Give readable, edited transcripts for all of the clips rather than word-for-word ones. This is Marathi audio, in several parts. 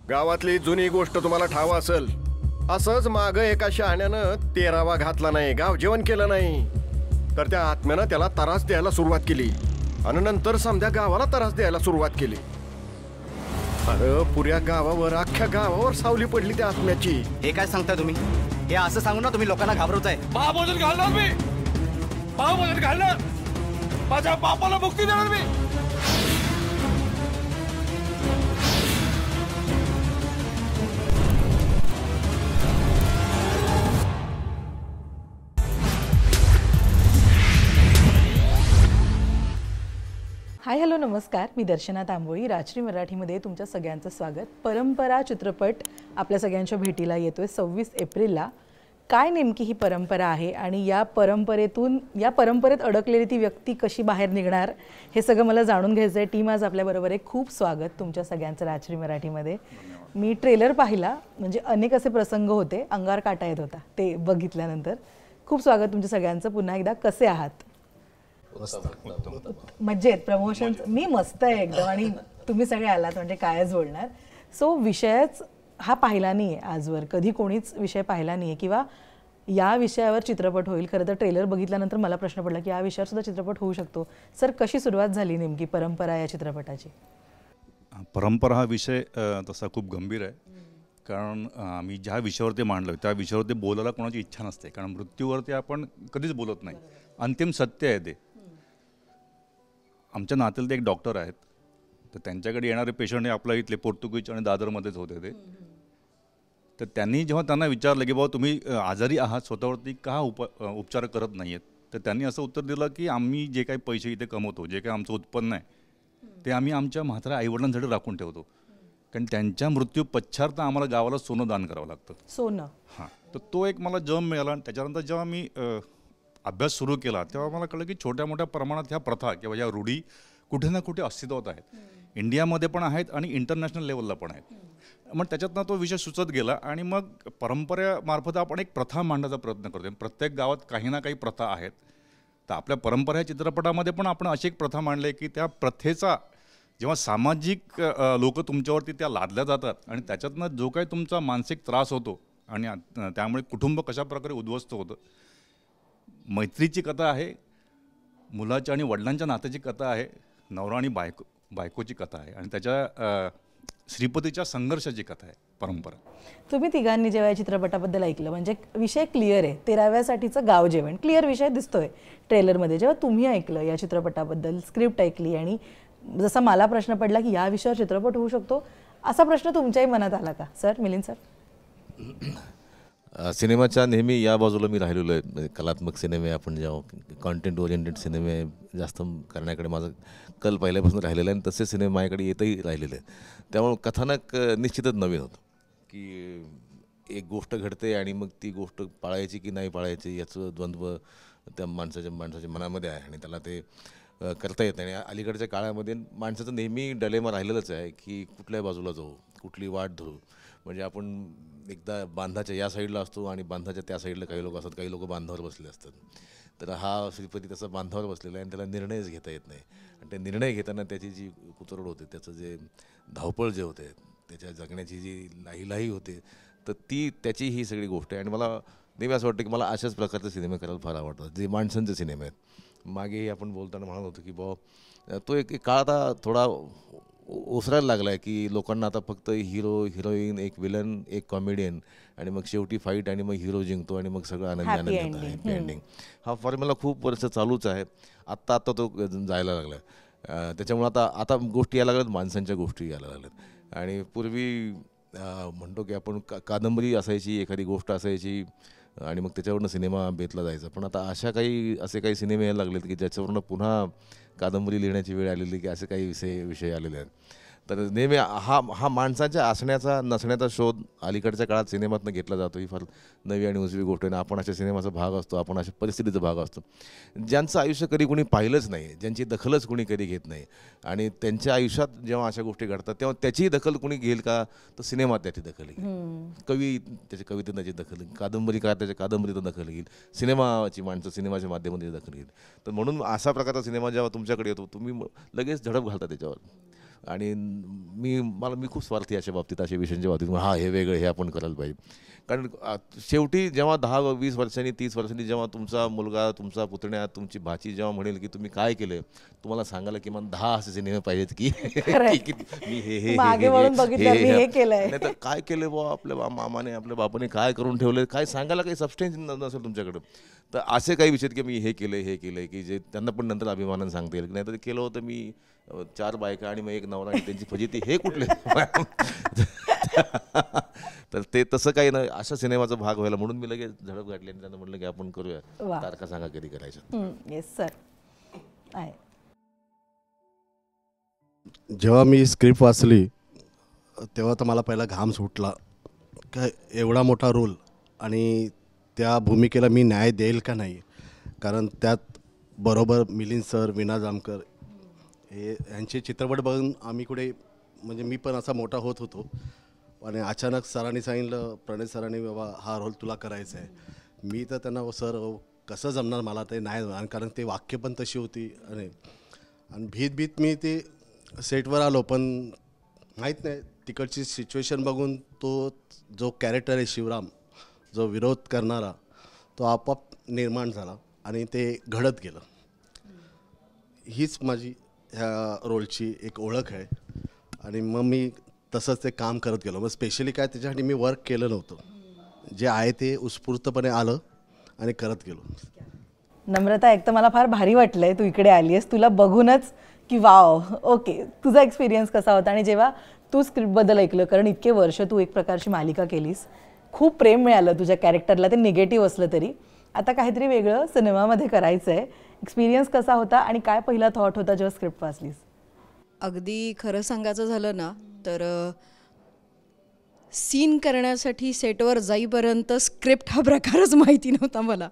गावातली जुनी गोष्ट तुम्हाला ठाव असेल. असंच माग एका शहाण्यानं 13वा घातला नाही, गाव जेवण केलं नाही, तर त्या आत्म्यानं त्याला त्रास द्यायला सुरुवात केली आणि नंतर समध्या गावाला त्रास द्यायला सुरुवात केली. अरे पुऱ्या गावावर, अख्ख्या गावावर सावली पडली त्या आत्म्याची. हे काय सांगताय तुम्ही? हे असं सांगू ना तुम्ही लोकांना घाबरवताय. महाभोजन घालणार मी, महाभोजन घालणार, माझ्या बापाला मुक्ती देणार मी. हाय हॅलो नमस्कार, मी दर्शना तांबोळी. राजश्री मराठीमध्ये तुमच्या सगळ्यांचं स्वागत. परंपरा चित्रपट आपल्या सगळ्यांच्या भेटीला येतोय 26 एप्रिलला. काय नेमकी ही परंपरा आहे आणि या परंपरेत अडकलेली ती व्यक्ती कशी बाहेर निघणार, हे सगळं मला जाणून घ्यायचं आहे. टीम आज आपल्याबरोबर आहे. खूप स्वागत तुमच्या सगळ्यांचं राजश्री मराठीमध्ये. मी ट्रेलर पाहिला, म्हणजे अनेक असे प्रसंग होते, अंगावर काटा येत होता ते बघितल्यानंतर. खूप स्वागत तुमच्या सगळ्यांचं. पुन्हा एकदा कसे आहात? मजेत. प्रमोशन मी मस्त आहे एकदम, आणि तुम्ही सगळे आलात म्हणजे कायच बोलणार. सो विषयच हा पाहिला नाही आहे आजवर, कधी कोणीच विषय पाहिला नाही आहे किंवा या विषयावर चित्रपट होईल. खरं तर ट्रेलर बघितल्यानंतर मला प्रश्न पडला की या विषयावर सुद्धा चित्रपट होऊ शकतो. सर, कशी सुरुवात झाली नेमकी परंपरा या चित्रपटाची? परंपरा हा विषय तसा खूप गंभीर आहे, कारण आम्ही ज्या विषयावरती मांडलो त्या विषयावरती बोलायला कोणाची इच्छा नसते, कारण मृत्यूवरती आपण कधीच बोलत नाही. अंतिम सत्य आहे ते. आमच्या नात्यातले एक डॉक्टर आहेत, तर त्यांच्याकडे येणारे पेशंट हे आपल्या इथले पोर्तुगीज आणि दादरमध्येच होते ते. तर त्यांनी जेव्हा त्यांना विचारलं की बाबा तुम्ही आजारी आहात, स्वतःवरती का उपचार करत नाही आहेत, तर त्यांनी असं उत्तर दिलं की आम्ही जे काही पैसे इथे कमवतो, जे काही आमचं उत्पन्न आहे, ते आम्ही आमच्या म्हाताऱ्या आईवडिलांसाठी राखून ठेवतो, कारण त्यांच्या मृत्यू पश्चात आम्हाला गावाला सोनं दान करावं लागतं. सोनं. हां, तर तो एक मला जम मिळाला. आणि त्याच्यानंतर जेव्हा मी अभ्यास सुरू केला तेव्हा मला कळलं की छोट्या मोठ्या प्रमाणात ह्या प्रथा किंवा या रूढी कुठे ना कुठे अस्तित्वात आहेत. इंडियामध्ये पण आहेत आणि इंटरनॅशनल लेवलला पण आहेत. मग त्याच्यातनं तो विषय सुचत गेला आणि मग परंपरेमार्फत आपण एक प्रथा मांडण्याचा प्रयत्न करतो. प्रत्येक गावात काही ना काही प्रथा आहेत. तर आपल्या परंपरा या चित्रपटामध्ये पण आपण अशी एक प्रथा मांडली की त्या प्रथेचा जेव्हा सामाजिक लोक तुमच्यावरती त्या लादल्या जातात आणि त्याच्यातनं जो काही तुमचा मानसिक त्रास होतो आणि त्यामुळे कुटुंब कशाप्रकारे उद्ध्वस्त होतं. मैत्रीची कथा आहे, मुलाच्या आणि वडिलांच्या नात्याची कथा आहे, नवरा आणि बायकोची कथा आहे, आणि त्याच्या श्रीपतीच्या संघर्षाची कथा आहे परंपरा. तुम्ही तिघांनी जेव्हा या चित्रपटाबद्दल ऐकलं, म्हणजे विषय क्लिअर आहे, 13व्यासाठीचं गाव जेवण क्लिअर विषय दिसतोय ट्रेलरमध्ये. जेव्हा तुम्ही ऐकलं या चित्रपटाबद्दल, स्क्रिप्ट ऐकली, आणि जसा मला प्रश्न पडला की या विषयावर चित्रपट होऊ शकतो, असा प्रश्न तुमच्याही मनात आला का? Sir, Milind sir. सिनेमाच्या नेहमी या बाजूला मी राहिलेलो आहे. म्हणजे कलात्मक सिनेमे, आपण जेव्हा कॉन्टेंट ओरिएंटेड सिनेमे जास्त करण्याकडे माझं कल पहिल्यापासून राहिलेलं आहे, आणि तसे सिनेमे माझ्याकडे येतही राहिलेले आहेत. त्यामुळे कथानक निश्चितच नवीन होतं की एक गोष्ट घडते आणि मग ती गोष्ट पाळायची की नाही पाळायची याचं द्वंद्व त्या माणसाच्या मनामध्ये आहे, आणि त्याला ते करता येत नाही. आणि अलीकडच्या काळामध्ये माणसाचं नेहमी डलेमा राहिलेलंच आहे की कुठल्या बाजूला जाऊ, कुठली वाट धरू. म्हणजे आपण एकदा बांधाच्या या साईडला असतो आणि बांधाच्या त्या साईडला काही लोक असतात, काही लोक बांधावर बसले असतात. तर हा श्रीपती तसा बांधावर बसलेला आहे आणि त्याला निर्णयच घेता येत नाही. आणि ते निर्णय घेताना त्याची जी कुचरड होते, त्याचं जे धावपळ जे होते, त्याच्या जगण्याची जी लाहीलाही होते, तर ती त्याची ही सगळी गोष्ट आहे. आणि मला नेहमी असं वाटतं की मला अशाच प्रकारचे सिनेमे करायला फार आवडतात, जे माणसांचे सिनेमे आहेत. मागेही आपण बोलताना म्हणत होतो की बाबा तो एक काळ आता थोडा ओसरायला लागला आहे की लोकांना आता फक्त हिरो हिरोईन, एक विलन, एक कॉमेडियन, आणि मग शेवटी फाईट, आणि मग हिरो जिंकतो, आणि मग सगळं आनंदी होतं. हॅपी एंडिंग हा फॉर्म्युला खूप वर्ष चालूच आहे. आत्ता तो जायला लागला आहे. त्याच्यामुळे आता गोष्टी यायला लागल्यात, माणसांच्या गोष्टी यायला लागल्यात. आणि पूर्वी म्हणतो की आपण कादंबरी असायची, एखादी गोष्ट असायची, आणि मग त्याच्यावरनं सिनेमा बेतला जायचा. पण आता असे काही सिनेमे यायला लागलेत की ज्याच्यावरनं पुन्हा कादंबरी लिहिण्याची वेळ आलेली, की असे काही विषय आलेले आहेत. तर नेहमी हा माणसाच्या असण्याचा नसण्याचा शोध अलीकडच्या काळात सिनेमातनं घेतला जातो. ही फार नवी आणि उजवी गोष्ट आहे. आपण अशा सिनेमाचा भाग असतो, आपण अशा परिस्थितीचा भाग असतो, ज्यांचं आयुष्य कधी कोणी पाहिलंच नाही, ज्यांची दखलच कोणी कधी घेत नाही. आणि त्यांच्या आयुष्यात जेव्हा अशा गोष्टी घडतात तेव्हा त्याचीही दखल कोणी घेईल का? तर सिनेमात त्याची दखल घेईल, कवी त्याच्या कवितेत त्याची दखल घेईल, कादंबरीकार त्याच्या कादंबरीतून दखल घेईल, सिनेमाची माणसं सिनेमाच्या माध्यमातून दखल घेईल. तर म्हणून असा प्रकारचा सिनेमा जेव्हा तुमच्याकडे येतो, तुम्ही लगेच झडप घालता त्याच्यावर. आणि मी खूप स्वार्थी अशा बाबतीत, अशा विषयांच्या बाबतीत. हा हे वेगळं, हे आपण करायला पाहिजे. कारण शेवटी जेव्हा 10-20 वर्षांनी 30 वर्षांनी जेव्हा तुमचा मुलगा, तुमचा पुतण्या, तुमची भाची जेव्हा म्हणेल की तुम्ही काय केलं, तुम्हाला सांगायला किमान 10 असे सिनेमे पाहिजेत की मी हे मागे वळून बघितलं, मी हे केलंय. नाही तर काय केलं बुवा आपल्या मामाने, आपल्या बापाने काय करून ठेवलं, काय सांगायला काही सबस्टेन्स नसेल तुमच्याकडं. तर असे काही विषय की मी हे केलं की जे त्यांना पण नंतर अभिमानानं सांगता येईल. नाही तर केलं होतं मी 4 बायका आणि मग 1 नवरा आणि त्यांची फजिती, हे कुठले. तर ते तसं काही नाही, अशा सिनेमाचा भाग व्हायला म्हणून मी लगेच झडप घातली आणि त्यांना म्हटलं की आपण करूया, तारखा सांगा कधी करायचं. Yes sir. आहे. जेव्हा मी स्क्रिप्ट वाचली तेव्हा तर मला पहिला घाम सुटला. काय एवढा मोठा रोल आणि त्या भूमिकेला मी न्याय देईल का नाही. कारण त्यात बरोबर मिलिंद सर, वीणा जामकर हे यांचे चित्रपट बघून आम्ही कुठे, म्हणजे मी पण असा मोठा होत होतो. आणि अचानक सरांनी सांगितलं, प्रणय सरांनी, बाबा हा रोल तुला करायचा आहे. मी तर त्यांना सर कसं जमणार, मला ते नाही. आणि कारण ते वाक्य पण तशी होती. आणि भीत मी ते सेटवर आलो, पण माहीत नाही तिकडची सिच्युएशन बघून तो जो कॅरेक्टर आहे शिवराम, जो विरोध करणारा, तो आपोआप निर्माण झाला आणि ते घडत गेलं. हीच माझी ह्या रोलची एक ओळख आहे. आणि मग मी तसंच ते काम करत गेलो. मग स्पेशली काय त्याच्यासाठी मी वर्क केलं नव्हतं, जे आहे ते उत्स्फूर्तपणे आलं आणि करत गेलो. नम्रता, एक तर मला फार भारी वाटलंय तू इकडे आली आहेस, तुला बघूनच की वाव. ओके, तुझा एक्सपिरियन्स कसा होता आणि जेव्हा तू स्क्रिप्टबद्दल ऐकलं, कारण इतके वर्ष तू एक प्रकारची मालिका केलीस, खूप प्रेम मिळालं तुझ्या कॅरेक्टरला, ते निगेटिव्ह असलं तरी. आता काहीतरी वेगळं सिनेमामध्ये करायचं आहे. एक्सपिरियन्स कसा होता आणि काय पहिला थॉट होता जेव्हा स्क्रिप्ट वाचलीस? अगदी खरं सांगायचं झालं ना तर सीन करण्यासाठी सेटवर जाईपर्यंत स्क्रिप्ट हा प्रकारच माहिती नव्हता मला.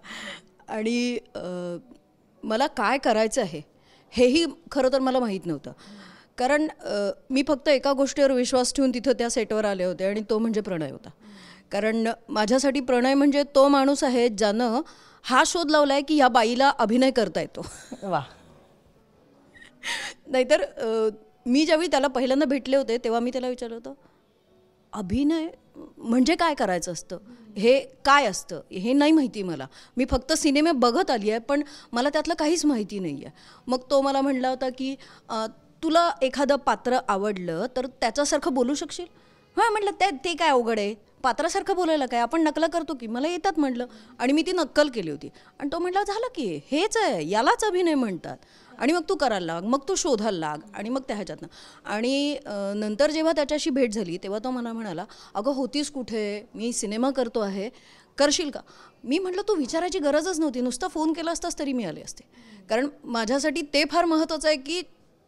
आणि मला काय करायचं आहे हेही खरं तर मला माहीत नव्हतं. कारण मी फक्त एका गोष्टीवर विश्वास ठेवून तिथं त्या सेटवर आले होते आणि तो म्हणजे प्रणय होता. कारण माझ्यासाठी प्रणय म्हणजे तो माणूस आहे ज्यानं हा शोध लावला आहे की या बाईला अभिनय करता येतो. वा. नाहीतर मी ज्यावेळी त्याला पहिल्यांदा भेटले होते तेव्हा मी त्याला विचारलं होतं, अभिनय म्हणजे काय करायचं असतं, हे काय असतं हे नाही माहिती मला. मी फक्त सिनेमे बघत आली आहे, पण मला त्यातलं काहीच माहिती नाही आहे. मग तो मला म्हणला होता की तुला एखादं पात्र आवडलं तर त्याच्यासारखं बोलू शकशील. हां म्हटलं ते काय अवघड आहे, पात्रासारखं बोलायला काय, आपण नकला करतो की, मला येतात म्हटलं. आणि मी ती नक्कल केली होती. आणि तो म्हटला झालं की हेच आहे, यालाच अभिनय म्हणतात. आणि मग तू करायला लाग, मग तू शोधायला लाग. आणि मग त्या ह्याच्यातनं आणि नंतर जेव्हा त्याच्याशी भेट झाली तेव्हा तो मला म्हणाला, अगं होतीस कुठे, मी सिनेमा करतो आहे, करशील का. मी म्हटलं तू विचारायची गरजच नव्हती, नुसता फोन केला असतास तरी मी आले असते. कारण माझ्यासाठी ते फार महत्त्वाचं आहे की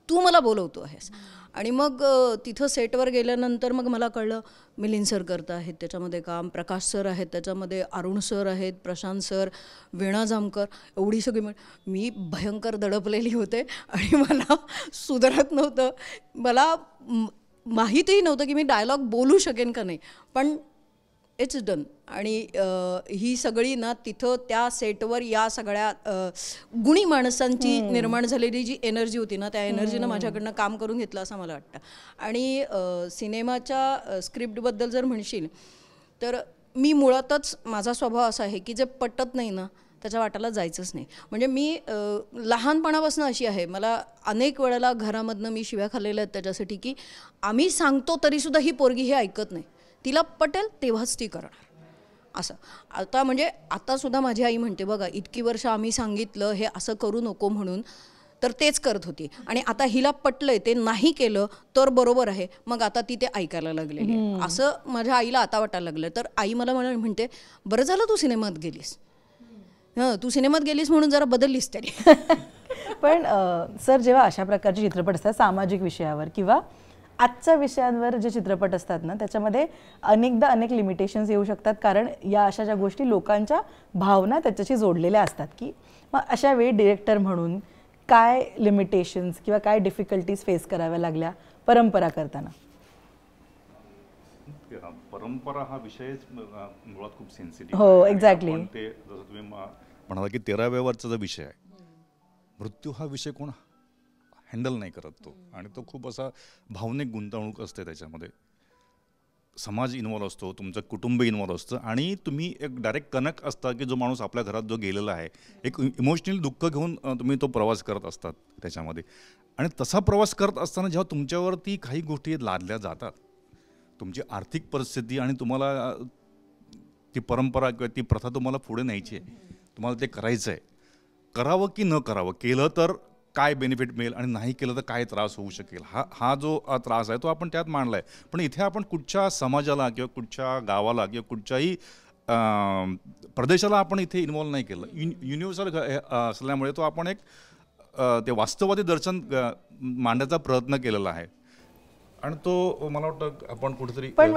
तू मला बोलवतो आहेस. आणि मग तिथं सेटवर गेल्यानंतर मग मला कळलं मिलिंद सर करत आहेत त्याच्यामध्ये काम, प्रकाश सर आहेत त्याच्यामध्ये, अरुण सर आहेत, प्रशांत सर, वीणा जामकर, एवढी सगळी मी भयंकर दडपलेली होते. आणि मला सुधारत नव्हतं, मला माहीतही नव्हतं की मी डायलॉग बोलू शकेन का नाही. पण इट्स डन. आणि ही सगळी ना तिथं त्या सेटवर या सगळ्या गुणी माणसांची निर्माण झालेली जी एनर्जी होती ना, त्या एनर्जीनं माझ्याकडनं काम करून घेतलं असं मला वाटतं. आणि सिनेमाच्या स्क्रिप्टबद्दल जर म्हणशील तर मी मुळातच माझा स्वभाव असा आहे की जे पटत नाही ना त्याच्या वाटाला जायचंच नाही. म्हणजे मी लहानपणापासून अशी आहे, मला अनेक वेळेला घरामधनं मी शिव्या खाल्लेल्या आहेत त्याच्यासाठी की आम्ही सांगतो तरीसुद्धा ही पोरगी हे ऐकत नाही, तिला पटेल तेव्हाच ती करणार असं. आता म्हणजे आतासुद्धा माझी आई म्हणते बघा, इतकी वर्ष आम्ही सांगितलं हे असं करू नको म्हणून, तर तेच करत होती. आणि आता हिला पटलंय, ते नाही केलं तर बरोबर आहे, मग आता ती ते ऐकायला लागलेली आहे असं माझ्या आईला आता वाटायला लागलं. तर आई मला म्हणते बरं झालं तू सिनेमात गेलीस, तू सिनेमात गेलीस म्हणून जरा बदललीस तरी. पण सर, जेव्हा अशा प्रकारचे चित्रपट असतात सामाजिक विषयावर किंवा आजच्या विषयांवर जे चित्रपट असतात ना, त्याच्यामध्ये अनेकदा अनेक लिमिटेशन्स येऊ शकतात. कारण या अशा ज्या गोष्टी लोकांच्या भावना त्याच्याशी जोडलेल्या असतात की मग अशा वेळी डिरेक्टर म्हणून काय लिमिटेशन्स किंवा काय डिफिकल्टीज फेस कराव्या लागल्या परंपरा करताना? परंपरा हा विषयच मुळात खूप सेन्सिटिव्ह. हो, एक्झॅक्टली. ते जसं तुम्ही म्हणाला की 13व्या वरचा जो विषय आहे, मृत्यू हा विषय कोण हँडल नाही करत तो, आणि तो खूप असा भावनिक गुंतवणूक असते त्याच्यामध्ये. समाज इन्वॉल्व असतो, तुमचं कुटुंब इन्वॉल्व असतं, आणि तुम्ही एक डायरेक्ट कनेक्ट असता की जो माणूस आपल्या घरात जो गेलेला आहे, एक इमोशनल दुःख घेऊन तुम्ही तो प्रवास करत असतात त्याच्यामध्ये. आणि तसा प्रवास करत असताना जेव्हा तुमच्यावरती काही गोष्टी लादल्या जातात, तुमची आर्थिक परिस्थिती, आणि तुम्हाला ती परंपरा किंवा ती प्रथा तुम्हाला पुढे न्यायची आहे, तुम्हाला ते करायचं आहे, करावं की न करावं, केलं तर काय बेनिफिट मिळेल आणि नाही केलं तर काय त्रास होऊ शकेल, हा जो त्रास आहे तो आपण त्यात मांडला आहे. पण इथे आपण कुठच्या समाजाला किंवा कुठच्या गावाला किंवा कुठच्याही प्रदेशाला आपण इथे इन्व्हॉल्व नाही केलं. युनिव्हर्सल असल्यामुळे तो आपण एक ते वास्तववादी दर्शन मांडण्याचा प्रयत्न केलेला आहे. आणि तो मला वाटतं आपण कुठेतरी पण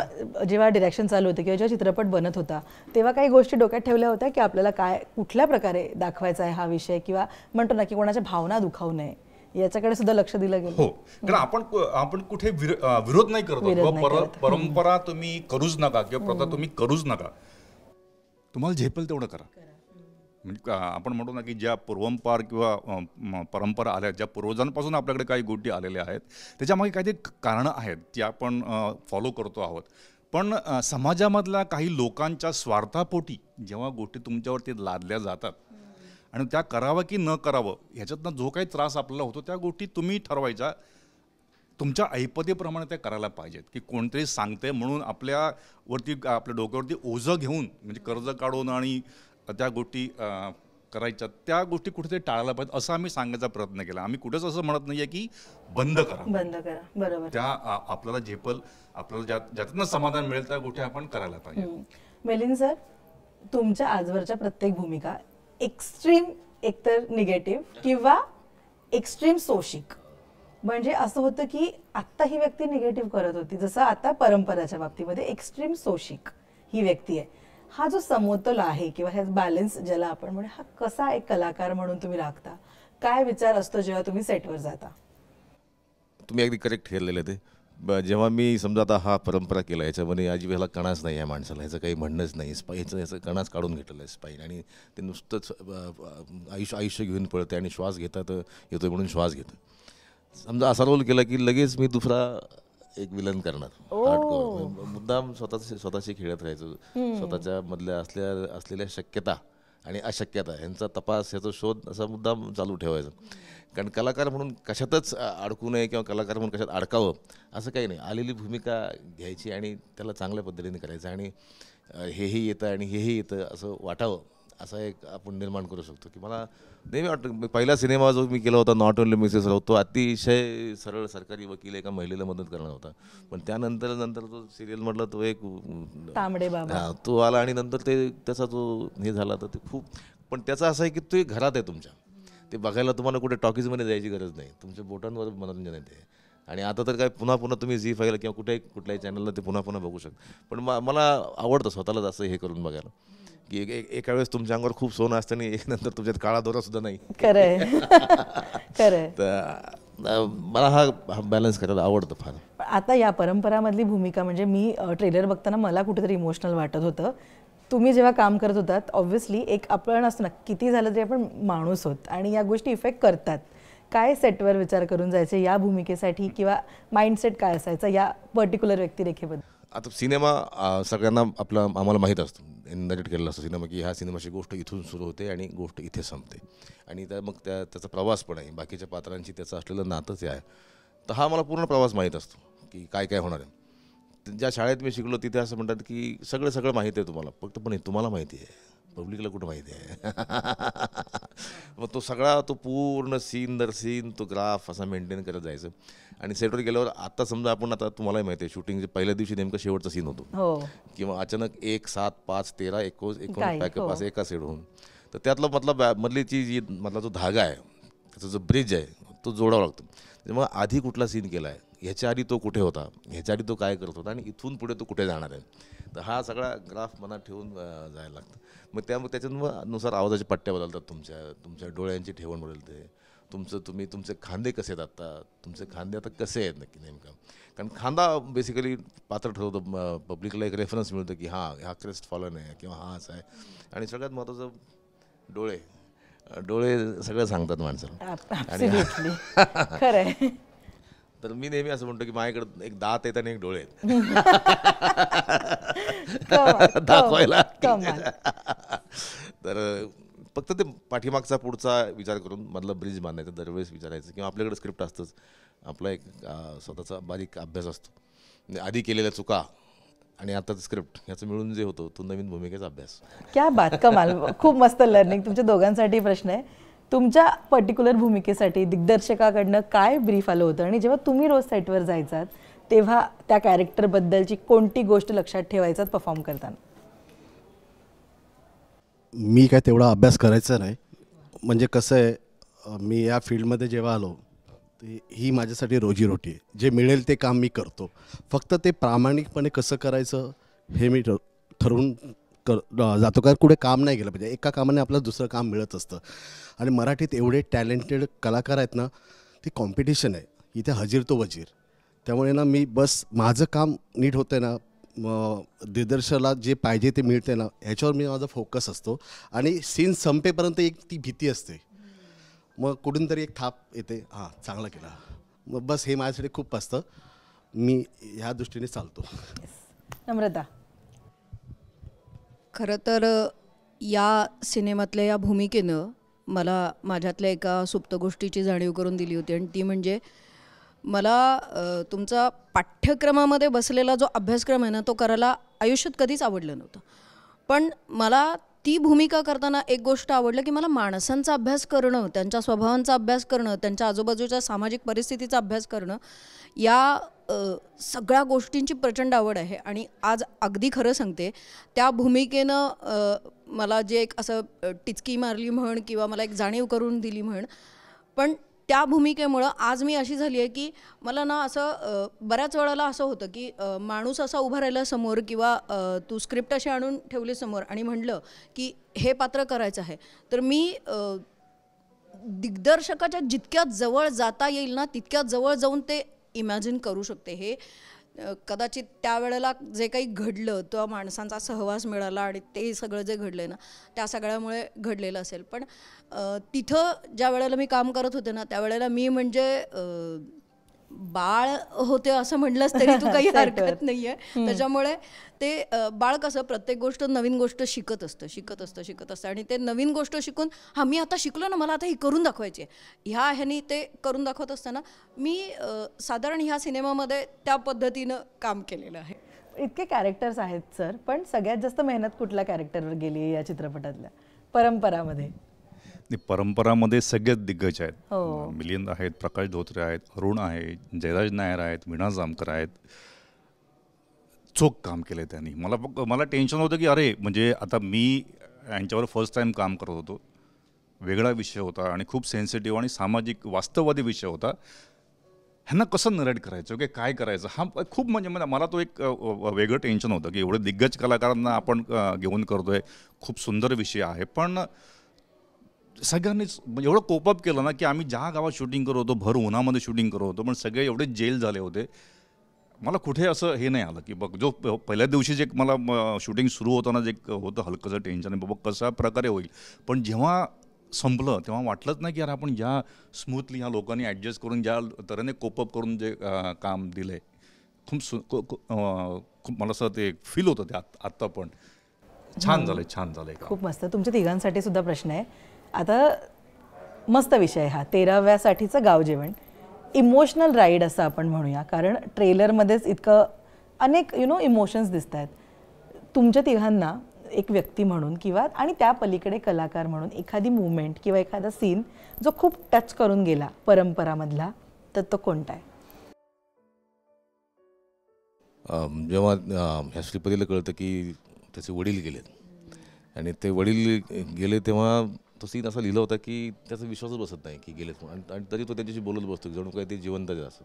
जेव्हा डिरेक्शन चालू होते किंवा जेव्हा चित्रपट बनत होता तेव्हा काही गोष्टी डोक्यात ठेवल्या होत्या की आपल्याला काय कुठल्या प्रकारे दाखवायचा आहे हा विषय, किंवा म्हणतो ना की कोणाच्या भावना दुखावू नये याच्याकडे सुद्धा लक्ष दिलं गेलं? हो, कारण आपण कुठे विरोध नाही करतो. परंपरा तुम्ही करूच नका किंवा प्रथा तुम्ही करूच नका, तुम्हाला झेपेल तेवढं करा. म्हणजे आपण म्हणतो ना की ज्या पूर्वंपार किंवा परंपरा आल्या, ज्या पूर्वजांपासून आपल्याकडे काही गोष्टी आलेल्या आहेत, त्याच्यामागे काहीतरी कारणं आहेत ती आपण फॉलो करतो आहोत. पण समाजामधल्या काही लोकांच्या स्वार्थापोटी जेव्हा गोष्टी तुमच्यावरती लादल्या जातात आणि त्या करावं की न करावं ह्याच्यातनं जो काही त्रास आपल्याला होतो त्या गोष्टी तुम्ही ठरवायच्या, तुमच्या ऐपतीप्रमाणे त्या करायला पाहिजेत. की कोणतरी सांगते म्हणून आपल्या डोक्यावरती ओझं घेऊन, म्हणजे कर्ज काढून आणि त्या गोष्टी करायच्या, त्या गोष्टी कुठेतरी टाळायला पाहिजेत असं आम्ही सांगायचा प्रयत्न केला. आम्ही कुठेच असं म्हणत नाहीये की बंद करा, बरोबर. त्या आपल्याला झेपल, आपल्याला ज्यातनं समाधान मिळेल त्या गोष्टी आपण करायला पाहिजे. मिलिंद सर, तुमच्या आजवरच्या प्रत्येक भूमिका एक्स्ट्रीम एकतर निगेटिव्ह किंवा एक्स्ट्रीम सोशिक, म्हणजे असं होतं की आत्ता ही व्यक्ती निगेटिव्ह करत होती, जसं आता परंपराच्या बाबतीमध्ये एक्स्ट्रीम सोशिक ही व्यक्ती आहे. हा जो समतोल आहे किंवा हे बॅलन्स ज्याला आपण म्हणू, हा कसा एक कलाकार म्हणून तुम्ही राखता? काय विचार असतो जेव्हा तुम्ही सेटवर जाता? तुम्ही अगदी करेक्ट ठरलेलं ते. जेव्हा मी समजा आता हा परंपरा केला, याच्यामध्ये अजिबाला कणाच नाही, या माणसाला ह्याचं काही म्हणणंच नाही, ह्याचं कणाच काढून घेतलेलं आहे स्पाईन, आणि ते नुसतंच आयुष्य घेऊन पळते आणि श्वास घेतात येतोय म्हणून श्वास घेतं. समजा असा रोल केला की लगेच मी दुसरा एक विलन करणार, हार्डकोर, मुद्दाम स्वतःशी खेळत राहायचं, स्वतःच्या मधल्या असलेल्या शक्यता आणि अशक्यता यांचा तपास, ह्याचा शोध असा मुद्दाम चालू ठेवायचा. कारण कलाकार म्हणून कशातच अडकू नये किंवा कलाकार म्हणून कशात अडकावं असं काही नाही. आलेली भूमिका घ्यायची आणि त्याला चांगल्या पद्धतीने करायचं, आणि हेही येतं आणि हेही येतं असं वाटावं, असा एक आपण निर्माण करू शकतो. की मला नेहमी वाटतं, पहिला सिनेमा जो मी केला होता नॉट ओनली मिसेस राव, तो अतिशय सरळ सरकारी वकील एका महिलेला मदत करणार होता. पण त्यानंतर तो सिरियल म्हटलं तो एक तांबडे बाबा तो आला, आणि नंतर ते त्याचा जो हे झाला तर ते खूप, पण त्याचं असं आहे की ते घरात आहे तुमच्या, ते बघायला तुम्हाला कुठे टॉकीजमध्ये जायची गरज नाही, तुमच्या बोटांवर मनोरंजन आहे ते. आणि आता तर काय पुन्हा कुठं झी5 किंवा कुठल्याही चॅनलला ते पुन्हा पुन्हा बघू शकता. पण मला आवडतं स्वतःला असं हे करून बघायला की एका वेळेस तुमच्या अंगावर खूप सोनं असतं आणि एक नंतर तुमच्यात काळा दोरा सुद्धा नाही. खरंय. तर मला हा बॅलन्स करायला आवडतं फार. आता या परंपरामधली भूमिका, म्हणजे मी ट्रेलर बघताना मला कुठेतरी इमोशनल वाटत होतं. तुम्ही जेव्हा काम करत होतात, ऑब्व्हियसली एक आपण असतो ना, किती झालं तरी आपण माणूस होत आणि या गोष्टी इफेक्ट करतात. काय सेटवर विचार करून जायचे या भूमिकेसाठी, किंवा माइंडसेट काय असायचा या पर्टिक्युलर व्यक्तिरेखेबद्दल? आता सिनेमा सगळ्यांना आम्हाला माहीत असतं, नरेट केलेला असतो सिनेमा, की ह्या सिनेमाची गोष्ट इथून सुरू होते आणि गोष्ट इथे संपते, आणि मग त्याचा प्रवास पण आहे, बाकीच्या पात्रांची त्याचं असलेलं नातंच आहे. तर हा मला पूर्ण प्रवास माहीत असतो की काय काय होणार आहे. ज्या शाळेत मी शिकलो तिथे असं म्हणतात की सगळं माहिती आहे तुम्हाला, फक्त पण तुम्हाला माहिती आहे, पब्लिकला कुठं माहिती आहे. मग तो पूर्ण सीन दर सीन तो ग्राफ असा मेंटेन करत जायचं. आणि सेटवर गेल्यावर आता समजा आता तुम्हालाही माहिती आहे, शूटिंगच्या पहिल्या दिवशी नेमका शेवटचा सीन होतो, किंवा अचानक 1, 7, 5, 13, 19 पॅकअप असं एका सेट होऊन, तर त्यातला मधलीची जी मधला जो धागा आहे, त्याचा जो ब्रिज आहे तो जोडावा लागतो. त्यामुळे आधी कुठला सीन केला आहे, ह्याच्या आधी तो कुठे होता, ह्याच्या आधी तो काय करत होता, आणि इथून पुढे तो कुठे जाणार आहे. तर हा सगळा ग्राफ मनात ठेवून जायला लागतं. मग त्याच्यानुसार आवाजाच्या पट्ट्या बदलतात, तुमच्या डोळ्यांची ठेवण बदलते, तुम्ही तुमचे खांदे कसे आहेत, आता तुमचे खांदे आता कसे आहेत नक्की नेमका. कारण खांदा बेसिकली पात्र ठरवतं, पब्लिकला एक रेफरन्स मिळतं की हा क्रेस्ट फॉलन आहे किंवा हा असा आहे. आणि सगळ्यात महत्त्वाचं डोळे, डोळे सगळं सांगतात माणसाला. ॲब्सोल्युटली खरंय. तर मी नेहमी असं म्हणतो की माझ्याकडे एक दात आहेत आणि एक डोळे आहेत दाखवायला. तर फक्त ते पाठीमागचा पुढचा विचार करून मधला ब्रिज बांधायचा दरवेळेस विचारायचं. किंवा आपल्याकडे स्क्रिप्ट असतंच, आपला एक स्वतःचा बारीक अभ्यास असतो, म्हणजे आधी केलेल्या चुका आणि आताचं स्क्रिप्ट ह्याचं मिळून जे होतं तो नवीन भूमिकेचा अभ्यास. क्या बात, कमाल, खूप मस्त लर्निंग. तुमच्या दोघांसाठी प्रश्न आहे, तुमच्या पर्टिक्युलर भूमिकेसाठी दिग्दर्शकाकडनं काय ब्रीफ आलं होतं आणि जेव्हा तुम्ही रोज सेटवर जायचात तेव्हा त्या कॅरेक्टरबद्दलची कोणती गोष्ट लक्षात ठेवायचात परफॉर्म करताना? मी काय तेवढा अभ्यास करायचा नाही. म्हणजे कसं आहे, मी या फील्डमध्ये जेव्हा आलो ते ही माझ्यासाठी रोजीरोटी आहे. जे मिळेल ते काम मी करतो. फक्त ते प्रामाणिकपणे कसं करायचं हे मी ठरवून जातो. कारण कुठे काम नाही गेलं पाहिजे. एका कामाने आपल्याला दुसरं काम मिळत असतं. आणि मराठीत एवढे टॅलेंटेड कलाकार आहेत ना, ती कॉम्पिटिशन आहे इथे हजीर तो वजीर. त्यामुळे ना मी बस माझं काम नीट होतं आहे ना, दिग्दर्शकाला जे पाहिजे ते मिळते ना, ह्याच्यावर मी माझा फोकस असतो. आणि सीन संपेपर्यंत एक ती भीती असते, मग कुठून तरी एक थाप येते, हां चांगला केला, मग बस हे माझ्यासाठी खूप असतं. मी ह्या दृष्टीने चालतो. नम्रता. खरं तर या सिनेमातल्या या भूमिकेनं मला माझ्यातल्या एका सुप्त गोष्टीची जाणीव करून दिली होती. आणि ती म्हणजे मला तुमचा पाठ्यक्रमामध्ये बसलेला जो अभ्यासक्रम आहे ना, तो करायला आयुष्यात कधीच आवडलं नव्हतं. पण मला ती भूमिका करताना एक गोष्ट आवडलं की मला माणसांचा अभ्यास करणं, त्यांच्या स्वभावांचा अभ्यास करणं, त्यांच्या आजूबाजूच्या सामाजिक परिस्थितीचा अभ्यास करणं, या सगळ्या गोष्टींची प्रचंड आवड आहे. आणि आज अगदी खरं सांगते, त्या भूमिकेनं मला जे एक असं टिचकी मारली म्हण किंवा मला एक जाणीव करून दिली म्हण, पण त्या भूमिकेमुळं आज मी अशी झाली आहे की मला ना असं बऱ्याच वेळेला असं होतं की माणूस असा उभा राहिला समोर किंवा तू स्क्रिप्ट अशी आणून ठेवली समोर आणि म्हणलं की हे पात्र करायचं आहे, तर मी दिग्दर्शकाच्या जितक्या जवळ जाता येईल ना तितक्या जवळ जाऊन ते इमॅजिन करू शकते. हे कदाचित त्यावेळेला जे काही घडलं, तो माणसांचा सहवास मिळाला आणि ते सगळं जे घडलं ना, त्या सगळ्यामुळे घडलेलं असेल. पण तिथं ज्या वेळेला मी काम करत होते ना, त्यावेळेला मी म्हणजे बाळ होते असं म्हटलंच तरी तू काही हरकत नाही आहे. त्याच्यामुळे ते बाळ कसं प्रत्येक गोष्ट नवीन गोष्ट शिकत असतं आणि ते नवीन गोष्ट शिकून हां मी आता शिकलो ना, मला आता ही करून दाखवायची आहे, ह्या ह्यानी ते करून दाखवत असताना मी साधारण ह्या सिनेमामध्ये त्या पद्धतीनं काम केलेलं आहे. इतके कॅरेक्टर्स आहेत सर, पण सगळ्यात जास्त मेहनत कुठल्या कॅरेक्टरवर गेली या चित्रपटातल्या परंपरामध्ये? परंपरामध्ये सगळेच दिग्गज आहेत. मिलिंद आहेत, प्रकाश धोत्रे आहेत, अरुण आहे, जयराज नायर आहेत, वीणा जामकर आहेत. चोख काम केलं त्यांनी. मला टेन्शन होतं की अरे म्हणजे आता मी यांच्यावर फर्स्ट टाईम काम करत होतो, वेगळा विषय होता आणि खूप सेन्सिटिव्ह आणि सामाजिक वास्तववादी विषय होता. ह्यांना कसं नरेट करायचं की काय करायचं, हा खूप म्हणजे मला तो एक वेगळं टेन्शन होतं की एवढे दिग्गज कलाकारांना आपण घेऊन करतोय, खूप सुंदर विषय आहे. पण सगळ्यांनीच एवढं कोपअप केलं ना की आम्ही ज्या गावात शूटिंग करत होतो, भर उन्हामध्ये शूटिंग करत होतो, पण सगळे एवढे जेल झाले होते. मला कुठे असं हे नाही आलं की बघ जो पहिल्या दिवशी जे मला शूटिंग सुरू होताना जे होतं हलकंसं टेन्शन, बाबा कशा प्रकारे होईल. पण जेव्हा संपलं तेव्हा वाटलंच नाही की यार आपण ज्या स्मूथली ह्या लोकांनी ॲडजस्ट करून ज्या तऱ्हेने कोपअप करून जे काम दिलं आहे, खूप मला असं ते फील होतं ते आत्ता पण. छान झालं. खूप मस्त. तुमच्या तिघांसाठी सुद्धा प्रश्न आहे. आता मस्त विषय हा 13व्यासाठीचं गाव जेवण, इमोशनल राईड असं आपण म्हणूया, कारण ट्रेलरमध्येच इतकं अनेक इमोशन्स दिसत आहेत. तुमच्या तिघांना एक व्यक्ती म्हणून किंवा आणि त्या पलीकडे कलाकार म्हणून एखादी मुवमेंट किंवा एखादा सीन जो खूप टच करून गेला परंपरामधला, तर तो कोणता आहे? जेव्हा ह्या श्रीपतीला कळतं की त्याचे वडील गेलेत आणि ते वडील गेले तेव्हा तो सीन असा लिहिला होता की त्याचा विश्वासच बसत नाही की गेलेत म्हणून, आणि तरी तो त्यांच्याशी बोलत बसतो जणू काय ते जिवंत असं.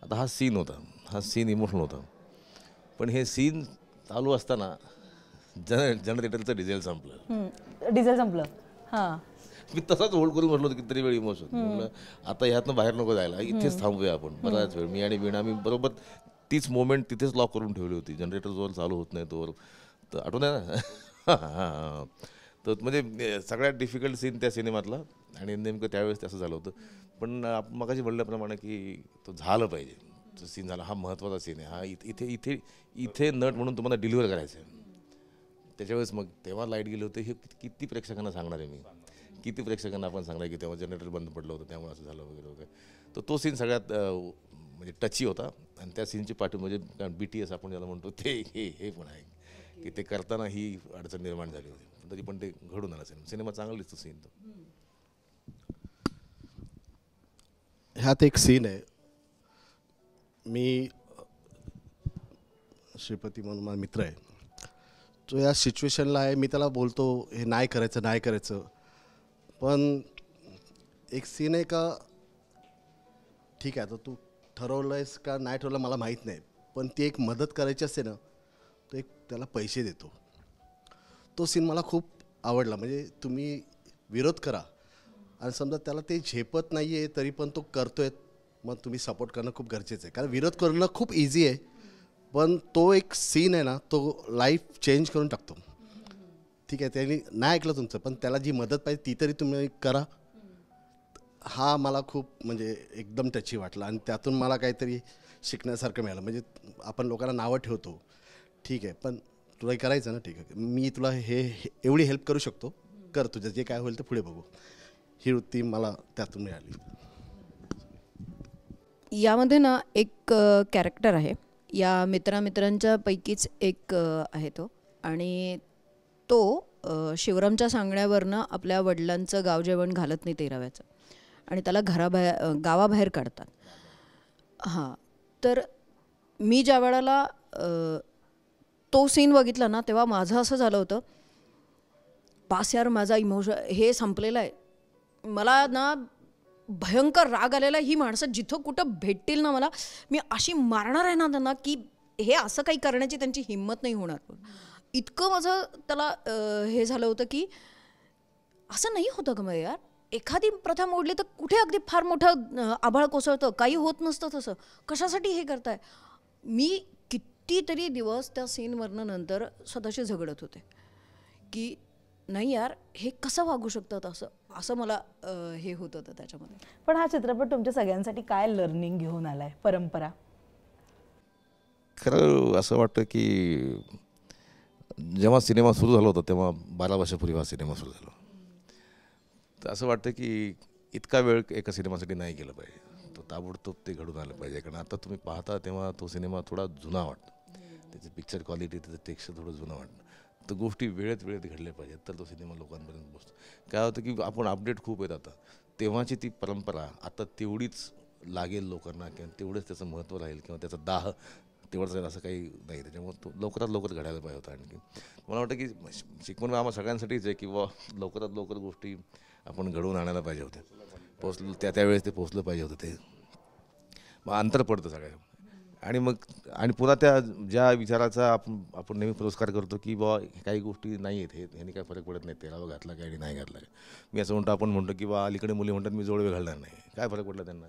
आता हा सीन इमोशनल होता. पण हे सीन चालू असताना जनरेटरचं डिझेल संपलं. हां, मी तसाच होल्ड करून म्हटलं होतं कितीतरी वेळ इमोशन. म्हटलं आता ह्यातनं बाहेर नको जायला, इथेच थांबूया आपण बराच वेळ. मी आणि वीणा मी बरोबर तीच मोमेंट तिथेच लॉक करून ठेवली होती. जनरेटर जोवर चालू होत नाही तोवर, तर आठवण आहे ना. तर म्हणजे सगळ्यात डिफिकल्ट सीन त्या सिनेमातला, आणि नेमकं त्यावेळेस तसं झालं होतं. पण आपण मगाशी बोलल्याप्रमाणे की तो झालं पाहिजे, तो सीन झाला, हा महत्त्वाचा सीन आहे, हा इथे इथे इथे नट म्हणून तुम्हाला डिलिव्हर करायचं आहे. त्याच्यावेळेस मग तेव्हा लाईट गेलं होतं, हे किती प्रेक्षकांना सांगणार आहे मी, किती प्रेक्षकांना आपण सांगणार की तेव्हा जनरेटर बंद पडलं होतं त्यामुळे असं झालं वगैरे वगैरे. तर तो सीन सगळ्यात म्हणजे टची होता. आणि त्या सीनची पाठी म्हणजे BTS आपण ज्याला म्हणतो ते हे पण आहे की ते करताना ही अडचण निर्माण झाली होती, पण तरी पण ते घडून आलं. सिनेमा चांगला दिसतो सीन तो. ह्यात एक सीन आहे, मी श्रीपती म्हणून माझा मित्र आहे, तो या सिच्युएशनला आहे, मी त्याला बोलतो हे नाही करायचं नाही करायचं, पण एक सीन आहे का ठीक आहे, तर तू ठरवलं आहेस का नाही ठरवलं मला माहीत नाही, पण ती एक मदत करायची असते ना, तो एक त्याला पैसे देतो. तो सीन मला खूप आवडला. म्हणजे तुम्ही विरोध करा आणि समजा त्याला ते झेपत नाही आहे तरी पण तो करतो आहे, मग तुम्ही सपोर्ट करणं खूप गरजेचं आहे. कारण विरोध करणं खूप इझी आहे, पण तो एक सीन आहे ना, तो लाईफ चेंज करून टाकतो. ठीक आहे, त्यांनी नाही ऐकलं तुमचं, पण त्याला जी मदत पाहिजे ती तरी तुम्ही करा. हा मला खूप म्हणजे एकदम टची वाटला आणि त्यातून मला काहीतरी शिकण्यासारखं मिळालं. म्हणजे आपण लोकांना नावं ठेवतो, ठीक आहे, पण तुला करायचं ना, ठीक आहे, मी तुला हे एवढी हेल्प करू शकतो, कर, तुझं जे काय होईल ते पुढे बघू. ही वृत्ती मला त्यातून मिळाली. यामध्ये ना एक कॅरेक्टर आहे, या मित्रांच्या पैकीच एक आहे तो, आणि तो शिवरामच्या सांगण्यावरनं आपल्या वडिलांचं गाव जेवण घालत नाही 13व्याचं, आणि त्याला गावाबाहेर काढतात. हां, तर मी ज्या वेळेला तो सीन बघितला ना, तेव्हा माझं असं झालं होतं, पास यार माझा इमोशन हे संपलेलं आहे. मला ना भयंकर राग आलेला. ही माणसं जिथं कुठं भेटतील ना मला, मी अशी मारणार आहे ना त्यांना की हे असं काही करण्याची त्यांची हिंमत नाही होणार. इतकं माझं त्याला हे झालं होतं की असं नाही होतं का मग यार, एखादी प्रथा मोडली तर कुठे अगदी फार मोठं आभाळ कोसळतं, काही होत नसतं तसं, कशासाठी हे करताय. मी कितीतरी दिवस त्या सीनवरनं नंतर स्वतःशी झगडत होते की नाही यार, हे कसं वागू शकतात असं असं मला हे होत होतं त्याच्यामध्ये. पण हा चित्रपट तुमच्या सगळ्यांसाठी काय लर्निंग घेऊन आलाय, परंपरा? खरं असं वाटतं की जेव्हा सिनेमा सुरू झाला होता तेव्हा 12 वर्षापूर्वी हा सिनेमा सुरू झाला. तर असं वाटतं की इतका वेळ एका सिनेमासाठी नाही गेलं पाहिजे, तो ताबडतोब ते घडून आलं पाहिजे. कारण आता तुम्ही पाहता तेव्हा तो सिनेमा थोडा जुना वाटतो, त्याची पिक्चर क्वालिटी, त्याचं टेक्स्चर थोडं जुनं वाटतं. तर गोष्टी वेळेत घडल्या पाहिजेत तर तो सिनेमा लोकांपर्यंत पोचतो. काय होतं की आपण अपडेट खूप आहेत आता, तेव्हाची ती परंपरा आता तेवढीच लागेल लोकांना किंवा तेवढंच त्याचं महत्त्व राहील किंवा त्याचा दाह तेवढंच राहील असं काही नाही. त्याच्यामुळे तो लवकरात लवकर घडायला पाहिजे होता. आणखी मला वाटतं की शिकवण आम्हाला सगळ्यांसाठीच आहे किंवा लवकरात लवकर गोष्टी आपण घडवून आणायला पाहिजे होत्या. पोचलं त्यावेळेस ते पोचलं पाहिजे होतं. ते मग अंतर पडतं सगळ्या. आणि पुन्हा त्या ज्या विचाराचा आपण नेहमी पुरस्कार करतो की बाबा काही गोष्टी नाही आहेत, ह्यानी काय फरक पडत नाही, 13वा घातला काय आणि नाही घातला काय. मी असं म्हणतो, आपण म्हणतो की बा अलीकडे मुली म्हणतात मी जोडवे घालणार नाही, काय फरक पडला त्यांना.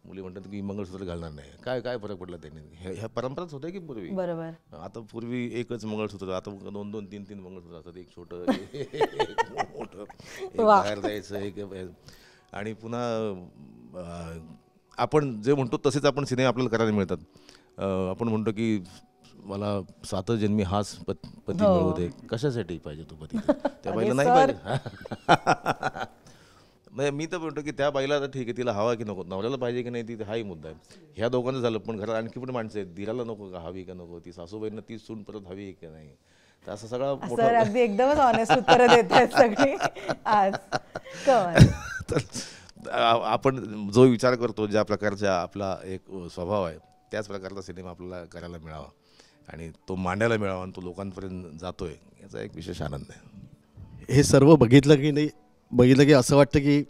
मुली म्हणतात की मंगळसूत्र घालणार नाही, काय फरक पडला त्यांनी. ह्या परंपराच होत्या की पूर्वी. बरोबर. आता पूर्वी एकच मंगळसूत्र, आता 2-2, 3-3 मंगळसूत्र असतात, एक छोटं एक मोठं, एक बाहेर जायचं एक. आणि पुन्हा आपण जे म्हणतो तसेच आपण सिनेमे आपल्याला करायला मिळतात. आपण म्हणतो की मला 7 जन्मी हाच पती मिळू दे. कशासाठी पाहिजे तो पती? त्या बाईला नाही पाहिजे. म्हणजे मी तर म्हणतो की त्या बाईला तर ठीक आहे, तिला हवा की नको, नवऱ्याला पाहिजे की नाही ती हाही मुद्दा आहे. ह्या दोघांचं झालं, पण घरात आणखी पण माणसं आहेत, दिराला नको का, हवी का नको, ती सासूबाईंना ती सून परत हवी की नाही. तर असं सगळा सर अगदी एकदमच ऑनेस्ट उत्तर देत आहेत सगळी आज. तर आपण जो विचार करतो, ज्या प्रकारचा आपला एक स्वभाव आहे, त्याच प्रकारचा सिनेमा आपल्याला करायला मिळावा आणि तो मांडायला मिळावा आणि तो लोकांपर्यंत जातोय, याचा एक विशेष आनंद आहे. हे सर्व बघितलं की असं वाटतं की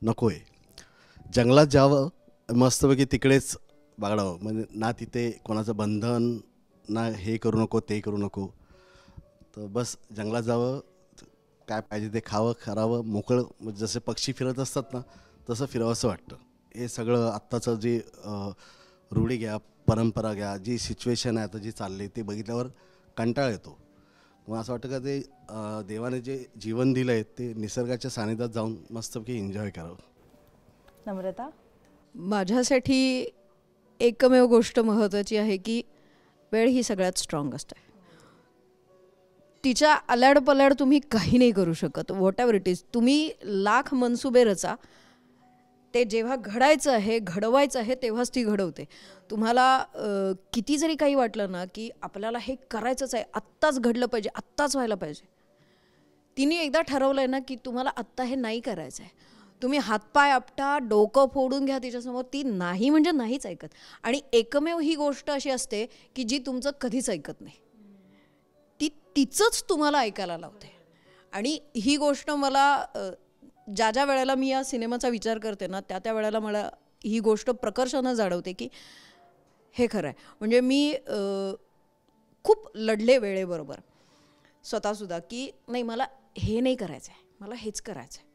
नको आहे, जंगलात जावं, मस्तपैकी तिकडेच बागडावं. म्हणजे ना तिथे कोणाचं बंधन, ना हे करू नको ते करू नको, तर बस जंगलात जावं, काय पाहिजे ते खावं, करावं, मोकळं. जसे पक्षी फिरत असतात ना, तसं फिरावं असं वाटतं. हे सगळं आत्ताचं जे रूढी घ्या, परंपरा घ्या, जी सिच्युएशन आहे आता जी चालली, ते बघितल्यावर कंटाळा येतो. मग असं वाटतं का ते देवाने जे जीवन दिलं आहे ते निसर्गाच्या सानिध्यात जाऊन मस्तपैकी एन्जॉय करावं. नम्रता. माझ्यासाठी एकमेव गोष्ट महत्त्वाची आहे की वेळ ही सगळ्यात स्ट्रॉंग असते. तिच्या आल्याडपल्याड तुम्ही काही नाही करू शकत. व्हॉट एव्हर इट इज, तुम्ही लाख मनसुबे रचा, ते जेव्हा घडायचं आहे, घडवायचं आहे, तेव्हाच ती घडवते. तुम्हाला किती जरी काही वाटलं ना की आपल्याला हे करायचंच आहे, आत्ताच घडलं पाहिजे, आत्ताच व्हायला पाहिजे, तिने एकदा ठरवलं आहे ना की तुम्हाला आत्ता हे नाही करायचं आहे, तुम्ही हातपाय आपटा, डोकं फोडून घ्या तिच्यासमोर, ती नाही म्हणजे नाहीच ऐकत. आणि एकमेव ही गोष्ट अशी असते की जी तुमचं कधीच ऐकत नाही, ती तिचंच तुम्हाला ऐकायला लावते. आणि ही गोष्ट मला ज्या ज्या वेळेला मी या सिनेमाचा विचार करते ना त्या वेळेला मला ही गोष्ट प्रकर्षानं जाणवते की हे खरं आहे. म्हणजे मी खूप लढले वेळेबरोबर स्वतःसुद्धा की नाही मला हे नाही करायचं आहे, मला हेच करायचं आहे.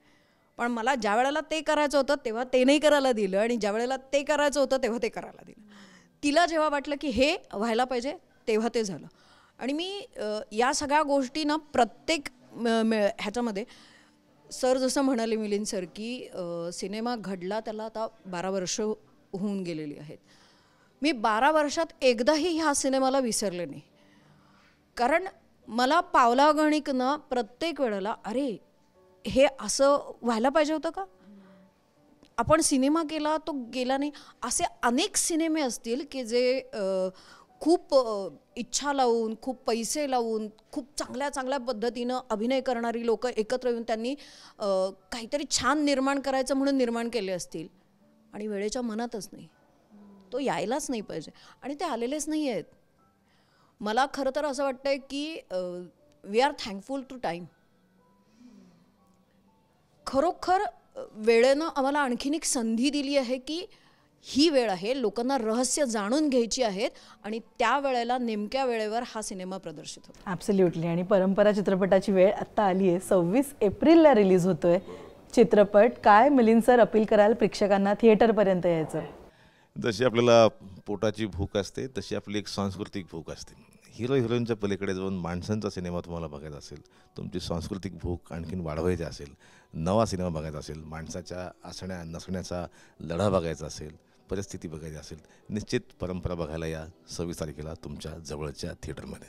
पण मला ज्या वेळेला ते करायचं होतं तेव्हा ते नाही करायला दिलं, आणि ज्या वेळेला ते करायचं होतं तेव्हा ते करायला दिलं. तिला जेव्हा वाटलं की हे व्हायला पाहिजे तेव्हा ते झालं. आणि मी या सगळ्या गोष्टी ना प्रत्येक ह्याच्यामध्ये सर जसं म्हणाले मिलिंद सर की सिनेमा घडला त्याला आता 12 वर्ष होऊन गेलेली आहेत. मी 12 वर्षात एकदाही ह्या सिनेमाला विसरले नाही. कारण मला पावलागणिक ना प्रत्येक वेळेला अरे हे असं व्हायला पाहिजे होतं का, आपण सिनेमा केला तो गेला नाही. असे अनेक सिनेमे असतील की जे खूप इच्छा लावून, खूप पैसे लावून, खूप चांगल्या चांगल्या पद्धतीनं अभिनय करणारी लोक एकत्र येऊन त्यांनी काहीतरी छान निर्माण करायचं म्हणून निर्माण केले असतील, आणि वेळेच्या मनातच नाही, तो यायलाच नाही पाहिजे, आणि ते आलेलेच नाही आहेत. मला खरं तर असं वाटतंय की we are thankful to time. खरोखर वेळेनं आम्हाला आणखीन एक संधी दिली आहे की ही वेळ आहे, लोकांना रहस्य जाणून घ्यायची आहेत, आणि त्या वेळेला नेमक्या वेळेवर हा सिनेमा प्रदर्शित होतो. ॲब्सोल्युटली. आणि परंपरा चित्रपटाची वेळ आत्ता आली आहे. 26 एप्रिलला रिलीज होतोय चित्रपट. काय मिलिंद सर अपील कराल प्रेक्षकांना थिएटरपर्यंत यायचं? जशी आपल्याला पोटाची भूक असते तशी आपली एक सांस्कृतिक भूक असते. हिरो हिरोईनच्या पलीकडे जाऊन माणसांचा सिनेमा तुम्हाला बघायचा असेल, तुमची सांस्कृतिक भूक आणखीन वाढवायची असेल, नवा सिनेमा बघायचा असेल, माणसाच्या असण्या नसण्याचा लढा बघायचा असेल, परिस्थिती बघायची असेल, निश्चित परंपरा बघायला या 26 तारखेला तुमच्या जवळच्या थिएटरमध्ये.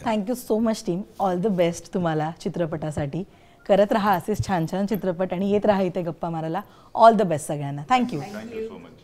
Thank you so much team. All the best तुम्हाला चित्रपटासाठी. करत राहा असेच छान छान चित्रपट, आणि येत राहा इथे गप्पा मारायला. ऑल द बेस्ट सगळ्यांना. थँक्यू. Thank you so much.